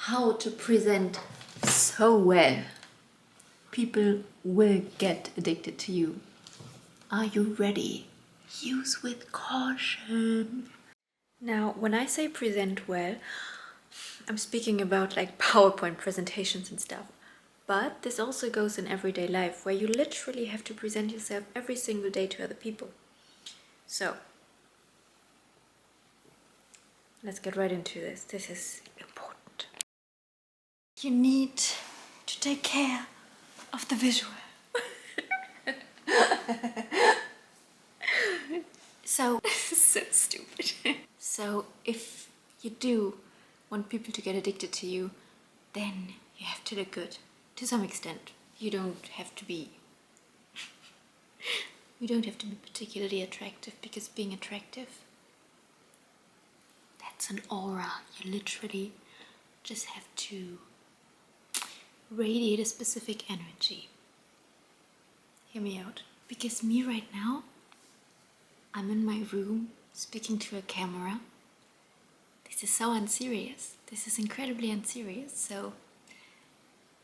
how to present so well. People will get addicted to you. Are you ready? Use with caution. Now, when I say present well, I'm speaking about like PowerPoint presentations and stuff. But this also goes in everyday life, where you literally have to present yourself every single day to other people. So, let's get right into this. This is important. You need to take care of the visual. So, this is so stupid. So, if you do want people to get addicted to you, then you have to look good. To some extent. You don't have to be particularly attractive, because being attractive, that's an aura. You literally just have to radiate a specific energy. Hear me out. Because me right now, I'm in my room speaking to a camera. This is so unserious. This is incredibly unserious. So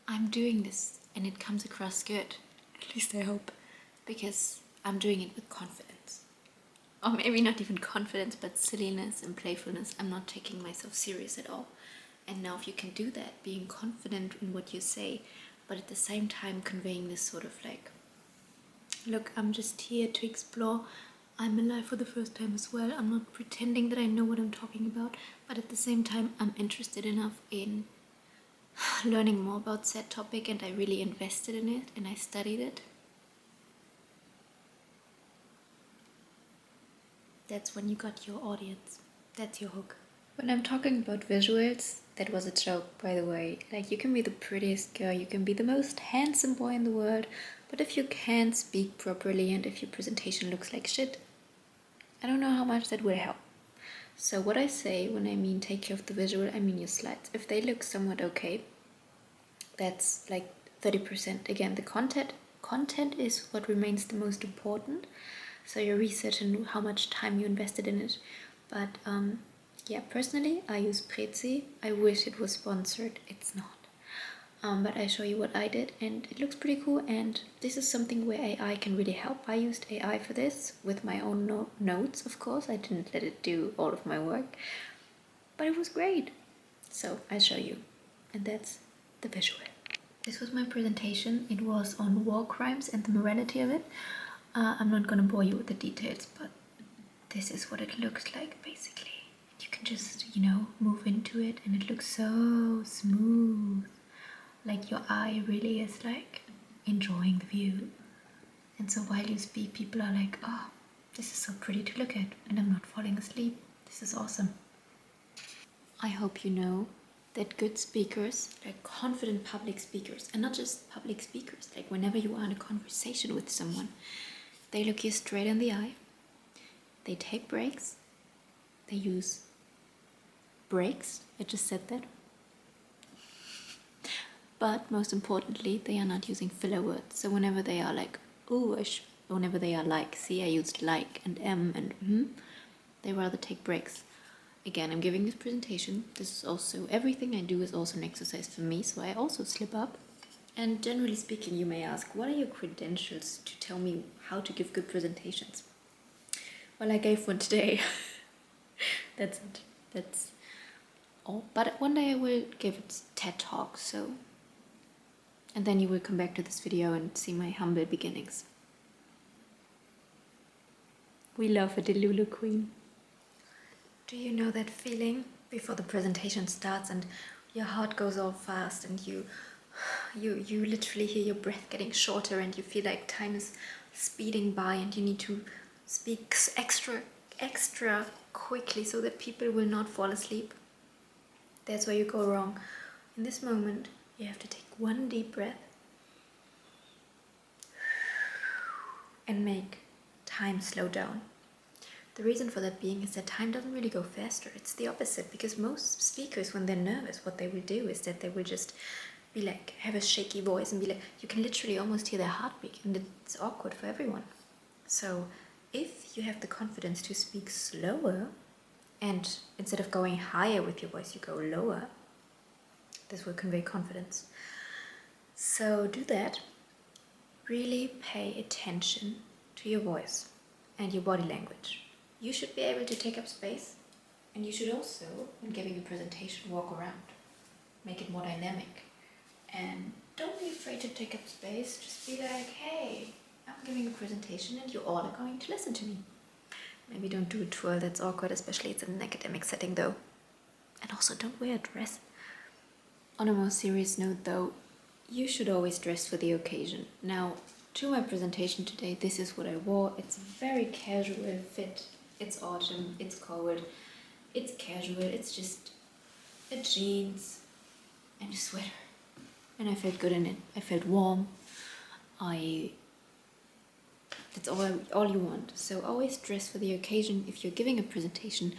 I'm doing this and it comes across good. At least I hope. Because I'm doing it with confidence. Or maybe not even confidence, but silliness and playfulness. I'm not taking myself serious at all. And now if you can do that, being confident in what you say, but at the same time conveying this sort of like, look, I'm just here to explore. I'm alive for the first time as well. I'm not pretending that I know what I'm talking about, but at the same time, I'm interested enough in learning more about said topic, and I really invested in it and I studied it. That's when you got your audience. That's your hook. When I'm talking about visuals, that was a joke, by the way. Like, you can be the prettiest girl, you can be the most handsome boy in the world, but if you can't speak properly and if your presentation looks like shit, I don't know how much that will help. So what I say when I mean take care of the visual, I mean your slides. If they look somewhat okay, that's like 30%. Again, the content is what remains the most important. So your research and how much time you invested in it. But yeah, personally, I use Prezi. I wish it was sponsored. It's not. But I show you what I did and it looks pretty cool, and this is something where AI can really help. I used AI for this with my own notes, of course. I didn't let it do all of my work, but it was great. So I show you, and that's the visual. This was my presentation. It was on war crimes and the morality of it. I'm not gonna bore you with the details, but this is what it looks like basically. You can just, move into it and it looks so smooth. Like your eye really is like enjoying the view. And so while you speak, people are like, oh, this is so pretty to look at, and I'm not falling asleep. This is awesome. I hope you know that good speakers, like confident public speakers, and not just public speakers, like whenever you are in a conversation with someone, they look you straight in the eye, they take breaks, they use breaks, I just said that. But most importantly, they are not using filler words. So whenever they are like, ooh, whenever they are like, see, I used like and and they rather take breaks. Again, I'm giving this presentation. This is also, everything I do is also an exercise for me, so I also slip up. And generally speaking, you may ask, what are your credentials to tell me how to give good presentations? Well, I gave one today. That's it. That's all. But one day I will give a TED Talk, so... And then you will come back to this video and see my humble beginnings. We love a Delulu queen. Do you know that feeling before the presentation starts and your heart goes all fast and you literally hear your breath getting shorter and you feel like time is speeding by and you need to speak extra quickly so that people will not fall asleep? That's where you go wrong. In this moment, you have to take one deep breath and make time slow down. The reason for that being is that time doesn't really go faster. It's the opposite, because most speakers, when they're nervous, what they will do is that they will just be like, have a shaky voice and be like, you can literally almost hear their heartbeat, and it's awkward for everyone. So if you have the confidence to speak slower, and instead of going higher with your voice, you go lower, This will convey confidence. So do that. Really pay attention to your voice and your body language. You should be able to take up space, and you should also, when giving a presentation, walk around. Make it more dynamic. And don't be afraid to take up space. Just be like, hey, I'm giving a presentation and you all are going to listen to me. Maybe don't do a twirl, that's awkward, especially it's in an academic setting though. And also don't wear a dress. On a more serious note though, you should always dress for the occasion. Now, to my presentation today, this is what I wore. It's very casual fit. It's autumn, it's cold, it's casual, it's just a jeans and a sweater. And I felt good in it. I felt warm. That's all you want. So always dress for the occasion. If you're giving a presentation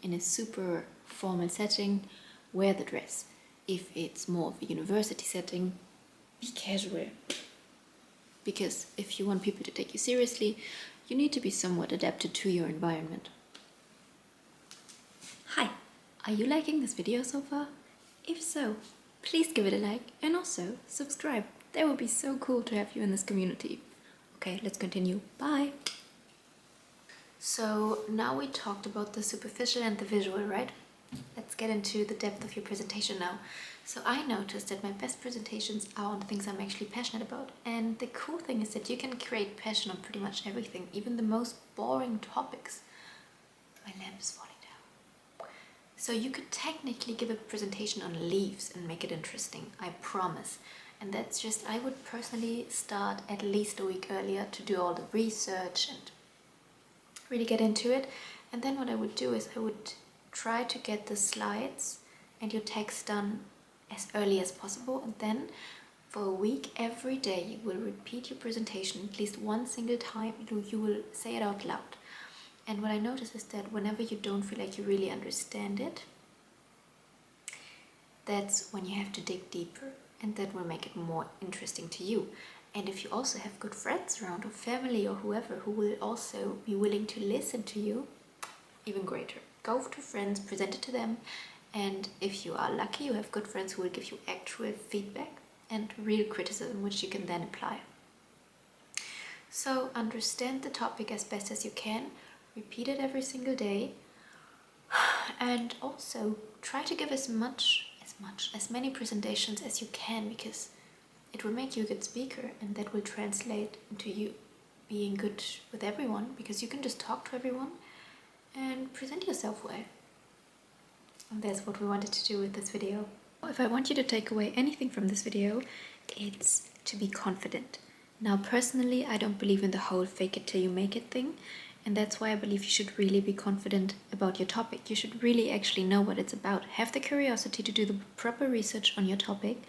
in a super formal setting, wear the dress. If it's more of a university setting, be casual. Because if you want people to take you seriously, you need to be somewhat adapted to your environment. Hi, are you liking this video so far? If so, please give it a like and also subscribe. That would be so cool to have you in this community. Okay, let's continue. Bye! So now we talked about the superficial and the visual, right? Let's get into the depth of your presentation now. So I noticed that my best presentations are on things I'm actually passionate about. And the cool thing is that you can create passion on pretty much everything, even the most boring topics. My lamp is falling down. So you could technically give a presentation on leaves and make it interesting, I promise. And that's just, I would personally start at least a week earlier to do all the research and really get into it. And then what I would do is I would try to get the slides and your text done as early as possible. And then for a week, every day, you will repeat your presentation at least one single time. You will say it out loud. And what I notice is that whenever you don't feel like you really understand it, that's when you have to dig deeper. And that will make it more interesting to you. And if you also have good friends around, or family, or whoever who will also be willing to listen to you, even greater. Go to friends, present it to them, and if you are lucky, you have good friends who will give you actual feedback and real criticism, which you can then apply. So understand the topic as best as you can, repeat it every single day, and also try to give as many presentations as you can, because it will make you a good speaker, and that will translate into you being good with everyone, because you can just talk to everyone and present yourself well. And that's what we wanted to do with this video. If I want you to take away anything from this video, it's to be confident. Now personally, I don't believe in the whole fake it till you make it thing. And that's why I believe you should really be confident about your topic. You should really actually know what it's about. Have the curiosity to do the proper research on your topic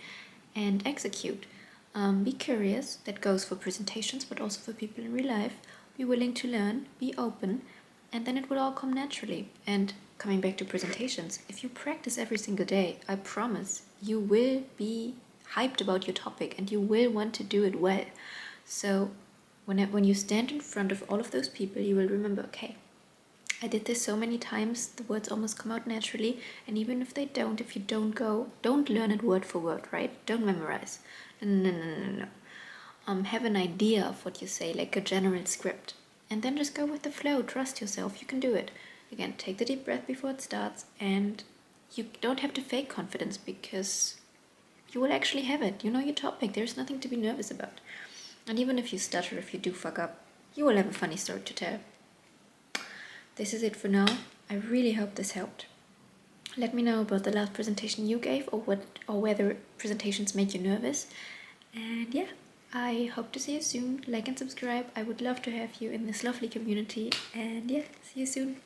and execute. Be curious. That goes for presentations, but also for people in real life. Be willing to learn, be open, and then it will all come naturally. And coming back to presentations, if you practice every single day, I promise you will be hyped about your topic and you will want to do it well. So when you stand in front of all of those people, you will remember, okay, I did this so many times, the words almost come out naturally. And even if they don't, if you don't learn it word for word, right? Don't memorize. No. Have an idea of what you say, like a general script. And then just go with the flow. Trust yourself. You can do it. Again, take the deep breath before it starts. And you don't have to fake confidence, because you will actually have it. You know your topic. There's nothing to be nervous about. And even if you stutter, if you do fuck up, you will have a funny story to tell. This is it for now. I really hope this helped. Let me know about the last presentation you gave, or whether presentations make you nervous. And yeah, I hope to see you soon. Like and subscribe. I would love to have you in this lovely community. And yeah, see you soon.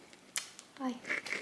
Bye.